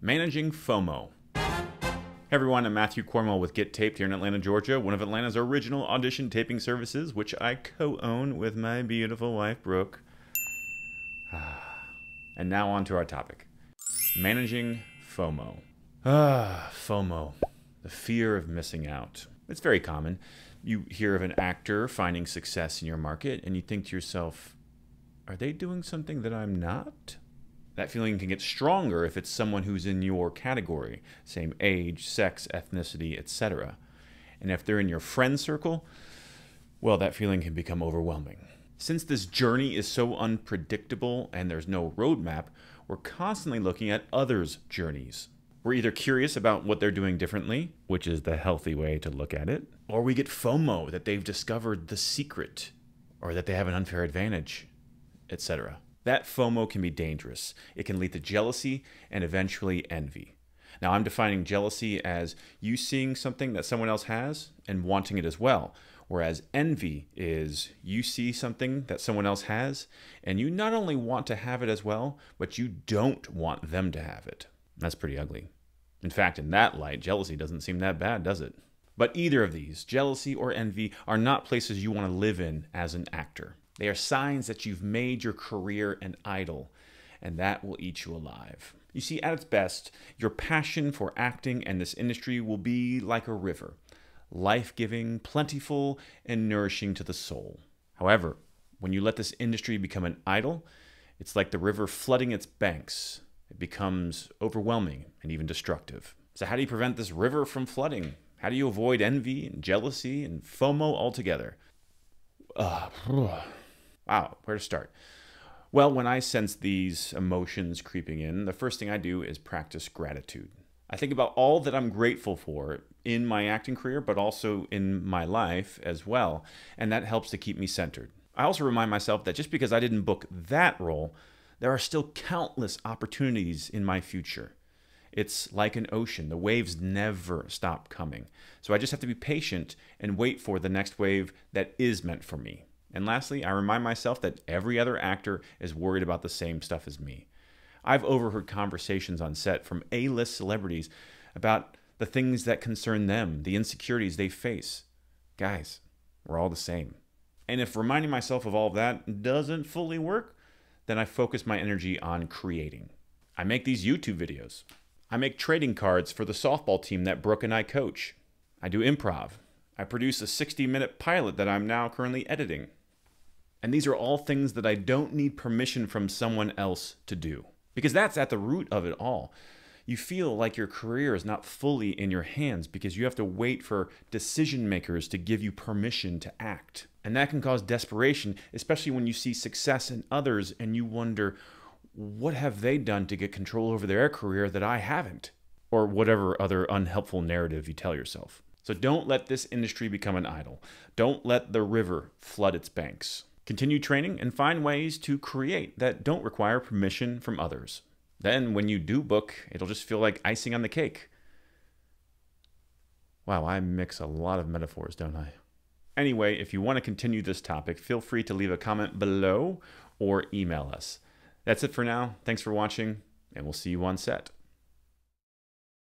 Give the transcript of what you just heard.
Managing FOMO. Hey everyone, I'm Matthew Cornwell with Get Taped here in Atlanta, Georgia, one of Atlanta's original audition taping services, which I co-own with my beautiful wife, Brooke. And now on to our topic. Managing FOMO. FOMO. The fear of missing out. It's very common. You hear of an actor finding success in your market, and you think to yourself, are they doing something that I'm not? That feeling can get stronger if it's someone who's in your category, same age, sex, ethnicity, etc. And if they're in your friend circle, well, that feeling can become overwhelming. Since this journey is so unpredictable and there's no roadmap, we're constantly looking at others' journeys. We're either curious about what they're doing differently, which is the healthy way to look at it, or we get FOMO that they've discovered the secret, or that they have an unfair advantage, etc. That FOMO can be dangerous. It can lead to jealousy and eventually envy. Now, I'm defining jealousy as you seeing something that someone else has and wanting it as well, whereas envy is you see something that someone else has and you not only want to have it as well, but you don't want them to have it. That's pretty ugly. In fact, in that light, jealousy doesn't seem that bad, does it? But either of these, jealousy or envy, are not places you want to live in as an actor. They are signs that you've made your career an idol, and that will eat you alive. You see, at its best, your passion for acting and this industry will be like a river, life-giving, plentiful, and nourishing to the soul. However, when you let this industry become an idol, it's like the river flooding its banks. It becomes overwhelming and even destructive. So how do you prevent this river from flooding? How do you avoid envy and jealousy and FOMO altogether? Wow, where to start? Well, when I sense these emotions creeping in, the first thing I do is practice gratitude. I think about all that I'm grateful for in my acting career, but also in my life as well, and that helps to keep me centered. I also remind myself that just because I didn't book that role, there are still countless opportunities in my future. It's like an ocean. The waves never stop coming. So I just have to be patient and wait for the next wave that is meant for me. And lastly, I remind myself that every other actor is worried about the same stuff as me. I've overheard conversations on set from A-list celebrities about the things that concern them, the insecurities they face. Guys, we're all the same. And if reminding myself of all of that doesn't fully work, then I focus my energy on creating. I make these YouTube videos. I make trading cards for the softball team that Brooke and I coach. I do improv. I produce a 60-minute pilot that I'm now currently editing. And these are all things that I don't need permission from someone else to do. Because that's at the root of it all. You feel like your career is not fully in your hands because you have to wait for decision makers to give you permission to act. And that can cause desperation, especially when you see success in others and you wonder, what have they done to get control over their career that I haven't? Or whatever other unhelpful narrative you tell yourself. So don't let this industry become an idol. Don't let the river flood its banks. Continue training and find ways to create that don't require permission from others. Then when you do book, it'll just feel like icing on the cake. Wow, I mix a lot of metaphors, don't I? Anyway, if you want to continue this topic, feel free to leave a comment below or email us. That's it for now. Thanks for watching, and we'll see you on set.